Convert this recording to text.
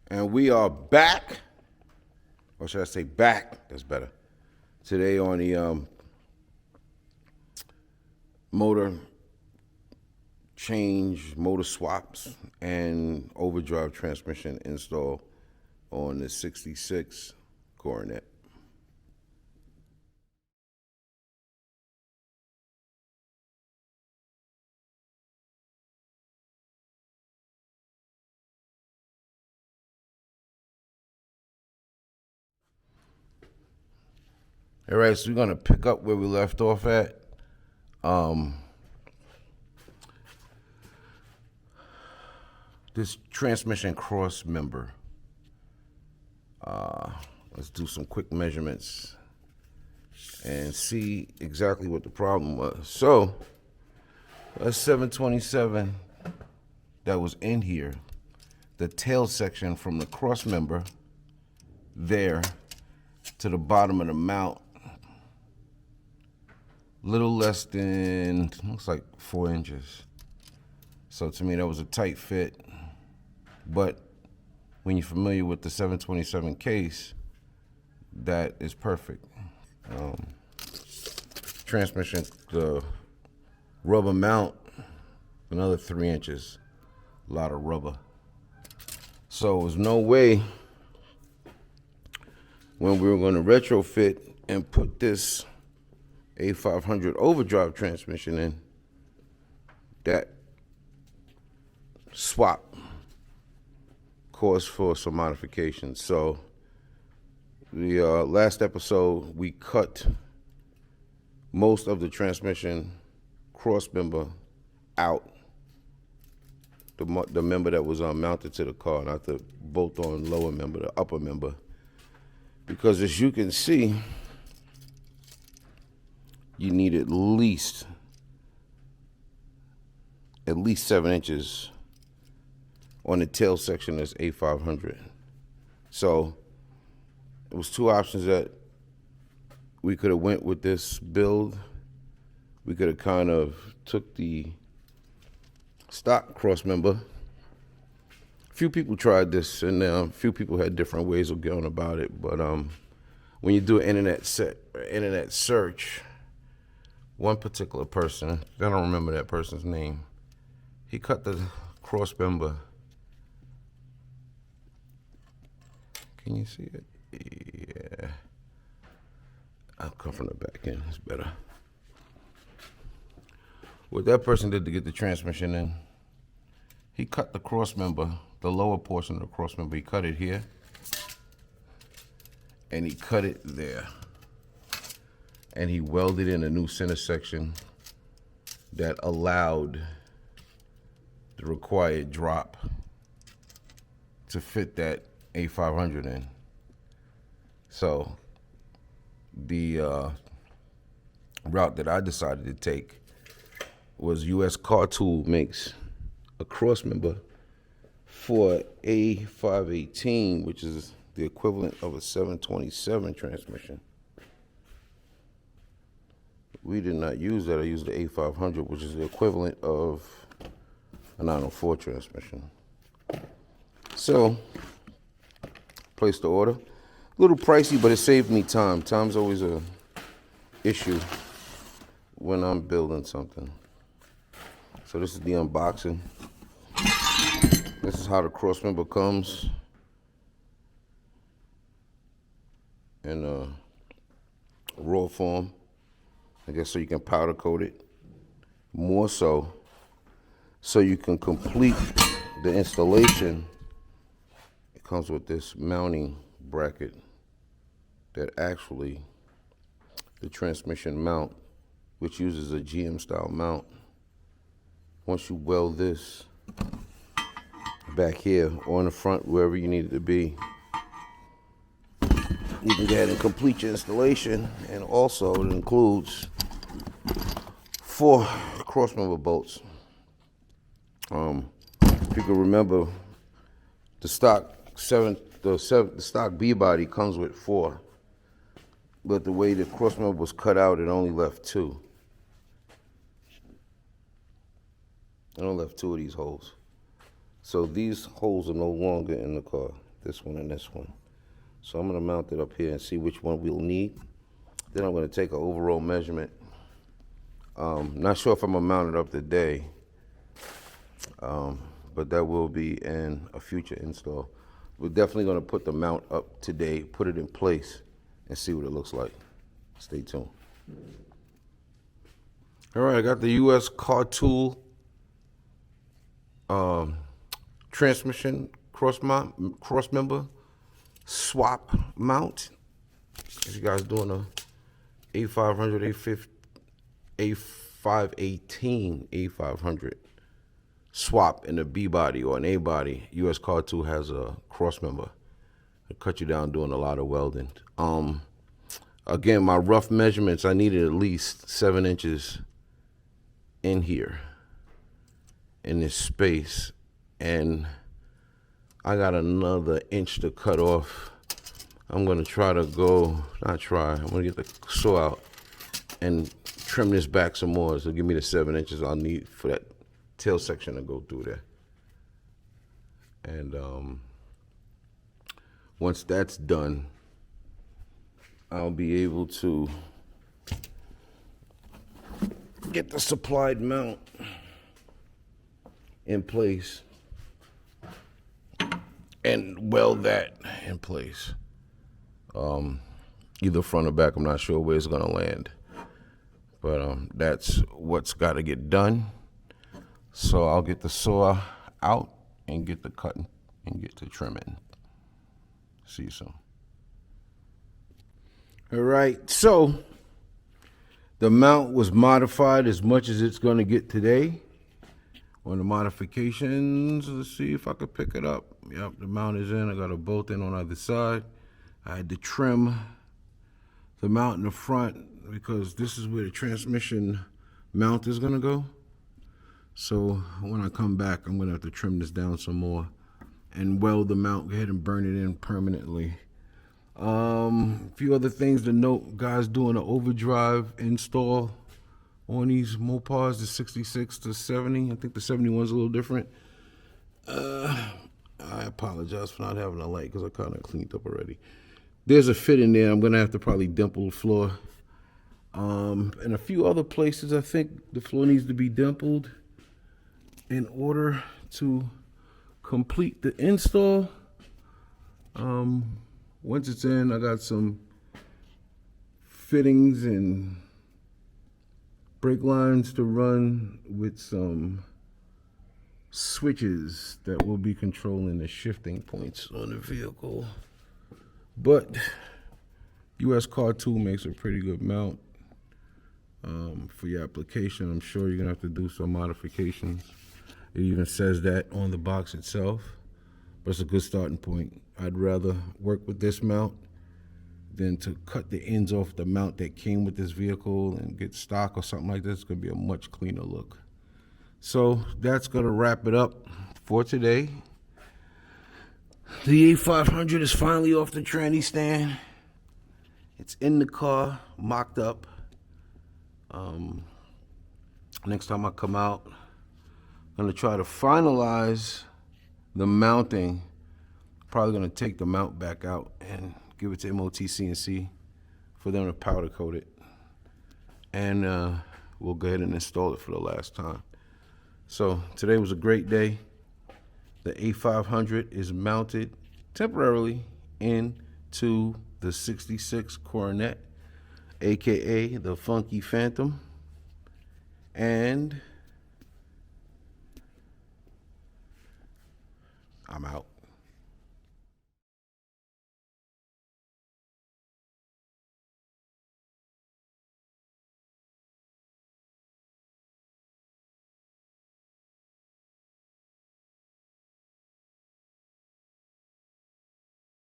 And we are back, or should I say back? That's better. Today on the motor change, motor swaps, and overdrive transmission install on the 66 Coronet. All right, so we're gonna pick up where we left off at. This transmission cross member. Let's do some quick measurements and see exactly what the problem was. So, a 727 that was in here, the tail section from the cross member there to the bottom of the mount, little less than, looks like 4 inches. So to me, that was a tight fit. But when you're familiar with the 727 case, that is perfect. Transmission, the rubber mount, another 3 inches. A lot of rubber. So there's no way when we were going to retrofit and put this A500 overdrive transmission in, that swap calls for some modifications. So the last episode, we cut most of the transmission cross member out, the member that was mounted to the car, not the bolt-on lower member, the upper member, because as you can see, you need at least 7 inches on the tail section of this A500. So it was two options that we could have went with this build. We could have kind of took the stock cross member. A few people tried this, and a few people had different ways of going about it. But when you do an internet search, one particular person, I don't remember that person's name, he cut the cross member. Can you see it? Yeah. I'll come from the back end, it's better. What that person did to get the transmission in, he cut the cross member, the lower portion of the cross member, he cut it here, and he cut it there. And he welded in a new center section that allowed the required drop to fit that A500 in. So the route that I decided to take was US Car Tool makes a cross member for A518, which is the equivalent of a 727 transmission. We did not use that. I used the A500, which is the equivalent of a 904 transmission. So, placed the order. A little pricey, but it saved me time. Time's always a issue when I'm building something. So this is the unboxing. This is how the cross member comes in raw form. I guess so you can powder coat it. More so you can complete the installation. It comes with this mounting bracket that actually, the transmission mount, which uses a GM style mount. Once you weld this back here or in the front, wherever you need it to be, you can go ahead and complete your installation. And also it includes 4 crossmember bolts. If you can remember, the stock B body comes with 4, but the way the crossmember was cut out, it only left 2. It only left 2 of these holes. So these holes are no longer in the car. this one and this one. So I'm gonna mount it up here and see which one we'll need. Then I'm gonna take an overall measurement. Not sure if I'm gonna mount it up today, but that will be in a future install. We're definitely gonna put the mount up today, put it in place, and see what it looks like. Stay tuned. All right, I got the US Car Tool transmission cross member swap mount. If you guys doing a A500, A518, A500 swap in a B body or an A body, US Car Tool has a cross member. It cut you down doing a lot of welding. Again, my rough measurements, I needed at least 7 inches in here, in this space, and I got another inch to cut off. I'm gonna try to go, I'm gonna get the saw out and trim this back some more. So give me the 7 inches I'll need for that tail section to go through there. And once that's done, I'll be able to get the supplied mount in place and weld that in place. Either front or back, I'm not sure where it's gonna land. But that's what's gotta get done. So I'll get the saw out and get the cutting and get to trimming. See you soon. All right, so the mount was modified as much as it's gonna get today. On the modifications, let's see if I could pick it up. Yep, the mount is in. I got a bolt in on either side. I had to trim the mount in the front because this is where the transmission mount is gonna go. So when I come back, I'm gonna have to trim this down some more and weld the mount, go ahead and burn it in permanently. A few other things to note, guys doing an overdrive install on these Mopars, the 66 to 70. I think the 71's a little different. I apologize for not having a light because I kind of cleaned up already. There's a fit in there. I'm going to have to probably dimple the floor. And a few other places, I think the floor needs to be dimpled in order to complete the install. Once it's in, I got some fittings and brake lines to run with some switches that will be controlling the shifting points on the vehicle. But US Car Tool makes a pretty good mount for your application. I'm sure you're gonna have to do some modifications. It even says that on the box itself, but it's a good starting point. I'd rather work with this mount than to cut the ends off the mount that came with this vehicle and get stock or something like this. It's gonna be a much cleaner look. So that's gonna wrap it up for today. The A500 is finally off the tranny stand. It's in the car, mocked up. Next time I come out, I'm gonna try to finalize the mounting. Probably gonna take the mount back out and give it to MOT-CNC for them to powder coat it. And we'll go ahead and install it for the last time. So today was a great day. The A500 is mounted temporarily into the 66 Coronet, AKA the Funky Phantom. And I'm out.